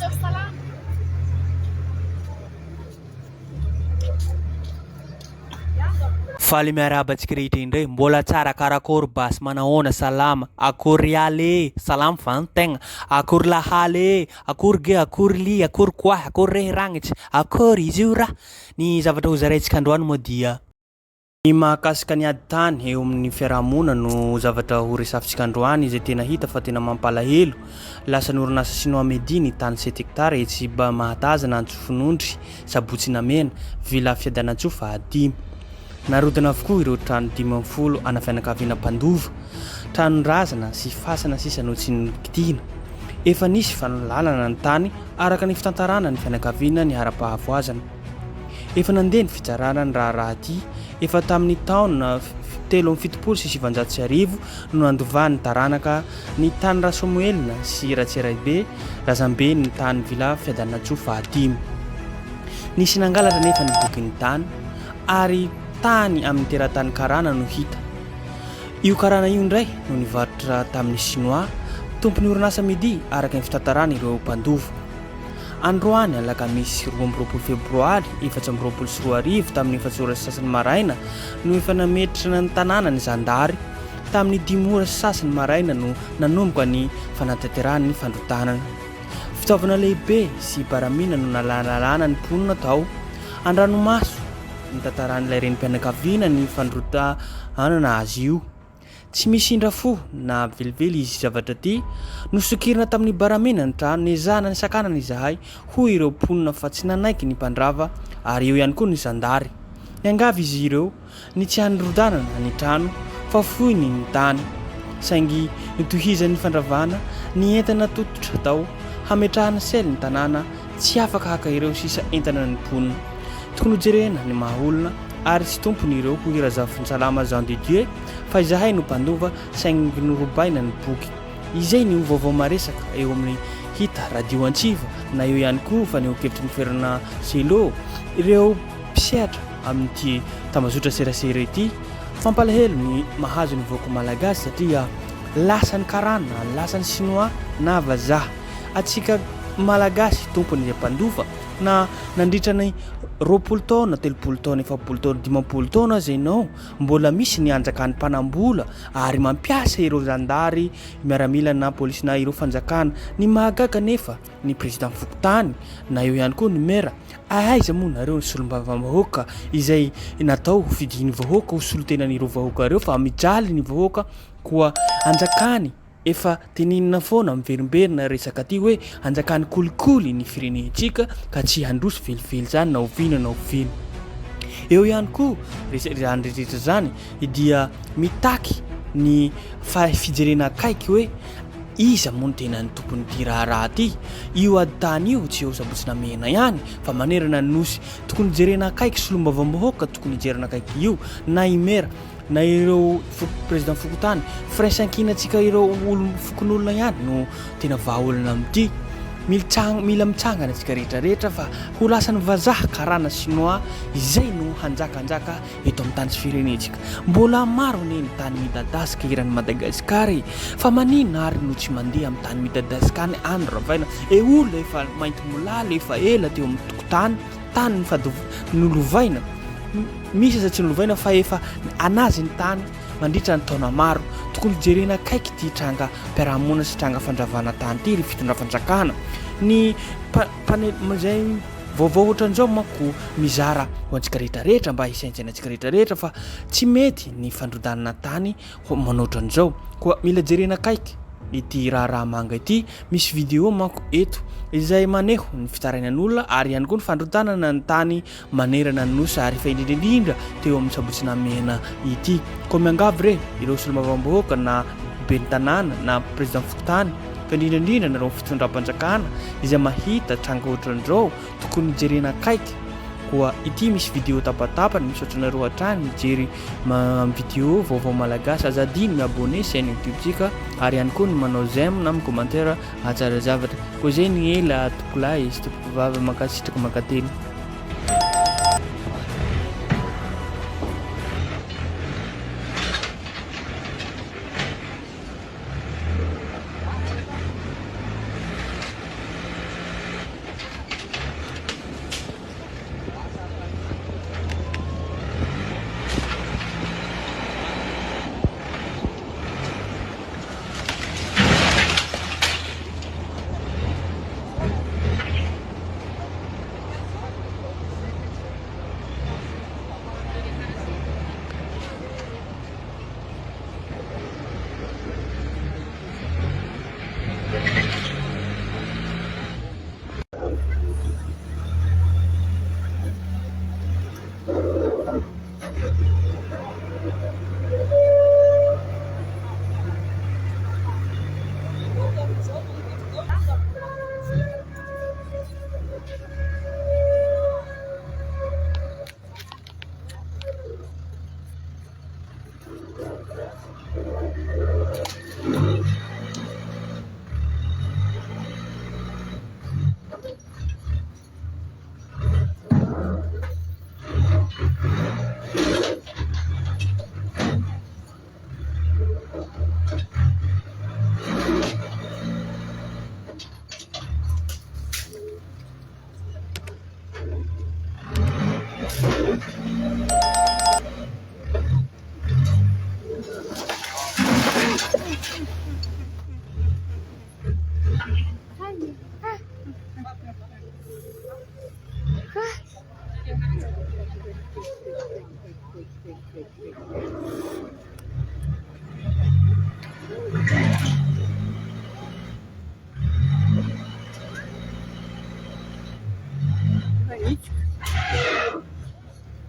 Faly miarabantsika rehetra indray mbola tsara karakory basy manahoana salama akory ale salama va ny tegna akory lahaly akory ge akory li akory koa akory rehy ragnitsy akory izy io raha ny zavatra ho zaraintsika androany moa dia ny mahakasika ny ady tany eo amin'ny fiarahamonina no zavatra ho resafintsika androany izay tena hita fa tena mampalahelo lasa ny orinasa sinoa medi ny tany 7 hektara etsiba mahatazana antsofinondry sabotsy namena vila fiadanantsofa 5 narodana avokoa ireo trano 50 ana fianakaviana mpandova tranondrazana sy fasana sisa no tsy nikitiana efa nisy fanolalana ny tany araka ny fitantarana ny fianakaviana ny ara-pahavoazana efa nandeha ny fitsarana ny raha ty efa tamin'ny taona 770 no nandovan'ny taranaka ny tany ra Samuelina sy Ratsiraibe razambe ny tany vila fiadanantsofa 5 nisy nangalatra nefa ny bokin'ny tany ary tany amin'ny teratany karana no hita io karana io ndray no nivarotra tamin'ny Sinoa tompony orinasa midi araka ny fitantarana ireo mpandova androany alakamisy 12 febroary 2024 tamin'ny efatsora sasany maraina no efa nametrana ny tanàna ny zandary tamin'ny 5 ora sasany maraina no nanomboka ny fanatanterahany fandrotanana fitaovana lehibe sy baramina no nalanalana ny mponina tao andranomaso ny tantaran'ilay renim-pianakaviana ny fandrotanana azy io tsy misy indra fo na velively izy zavatra ty nosokirina tamin'ny baramina ny trano nezana ny sakanana izahay hoy ireo mponina fa tsy nanaiky ny mpandrava ary eo ihany koa ny zandary niangavy izy ireo ny tsy handrodanana ny trano fa foiny ny tany saingy nitohizan'ny fandravana ny entana tototra tao hametrahana sely ny tanàna tsy afaka haka ireo sisa entana ny mponina tokony jerena ny mahaolona ary sy tompony ireo hoy razafiny salama Jean de Dieu fa izahay no mpandova saingy norobaina ny boky izay ny vaovao maresaka eo amin'ny hita radio Antsiva na eo ihany koa fa neokevitry ny ferana selo ireo mpisehatra amin'ity tambazotra serasera ity fampalahelo ny mahazo ny vahoaka malagasy satria lasany karana lasany sinoa na vazaha atsika malagasy tompony izay mpandova na nandritra ny 20 taona 30 taona 40 taona 50 taona zay nao mbola misy ny anjakany mpanambola ary mampiasa ireo zandary miaramila na polisy na ireo fanjakana ny mahagaga nefa ny president Fokotany na eo ihany koa ny mera aiza moa nareo ny solombavambahoaka izay natao fidiny vahoaka ho solotenan'ireo vahoaka ireo fa mijaly ny vahoaka koa anjakany efa teninina foana miverimberina resaka ty hoe anjakany kolikoly ny firenentsika ka tsy handroso velively zany na ovina na ovina eo ihany koa rehetra zany dia mitaky ny fijerena akaiky hoe iza moa ny tena ny tompony ty raha ty io ady tany io tsy eo sabotsy namena ihany fa manerana ny nosy tokony jerena akaiky solombavambahoaka tokony jerena akaiky io na imera na ireo president Fokotany fraisankinantsika ireo fokon'olona ihany no tena vahaolona amin'ity mila mitsangana antsika rehetrarehetra fa ho lasany vazaha karana sinoa izay no hanjakanjaka eto amin'ny tany sy firenentsika mbola maro ne ny tany midadasika iran'ny Madagasikara fa maninona ary no tsy mandeha amin'ny tany midadasikany andro ravaina olona efa mainty molala efa ela teo amin'ny tokotany tany nolovaina misy aza tsy nolovaina fa efa anazy ny tany mandritra ny taona maro tokony jerena akaiky ty tranga mpiarahamonina sy tranga fandravana tany ty ry fitondra-fanjakana ny zay vaovao ohatran'izao manko mizara ho antsika rehetrarehetra mba hisaintsaina antsika rehetrarehetra fa tsy mety ny fandrodanana tany manoatran'izao koa mila jerena akaiky ity raha manga ity misy vidéo manko eto izay maneho ny fitarainan'olona ary ihany koa ny fandrotanana ny tany manerana ny nosy ary fa indrindrindrindra teo amin'ny sabotsy namena ity koa miangavy re ireo solomavambahoaka na ben'ny tanàna na president Fokotany fa indrindrindrindra nareo fitondram-panjakana izay mahita tranga ohatran'izao tokony jerena akaiky koa ity misy vidéo tapatapany misy ohatranareo hatrany mijery vidéo vaovao malagasy azadiny miabone chaîne YouTube tsika ary ihany koa ny manao j'aime na commentaire atsara zavatra koa zay ny ela tokolahy izy tompoko makasitraka makateny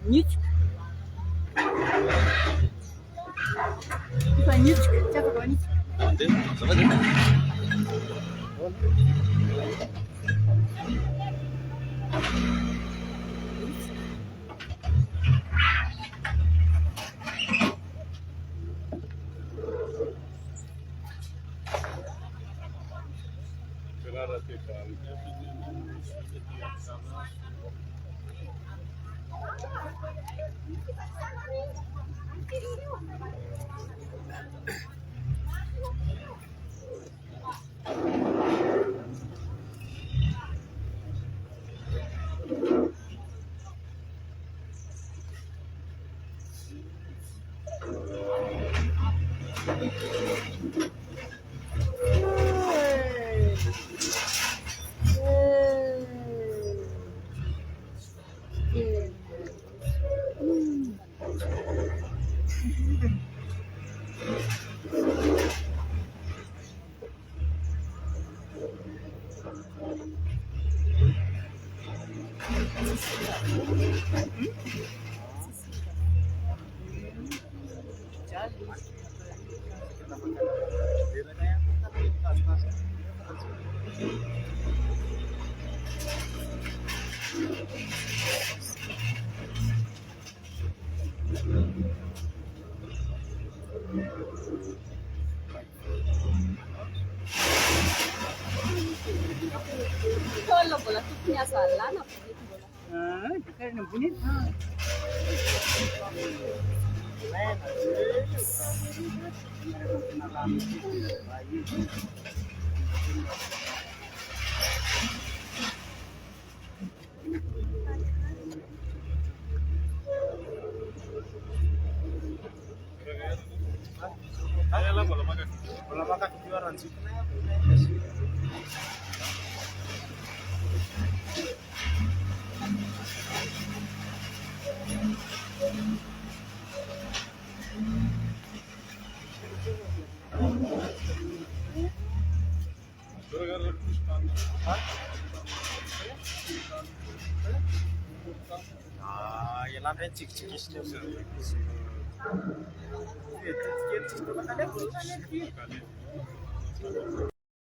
Ничек. Ничек. Как говорить? Solo bola, tu punya salah, nak begitu bola. Karena bunyi. Bola makan keluaran sih. Ya lambe cik istiyorsun. Evet,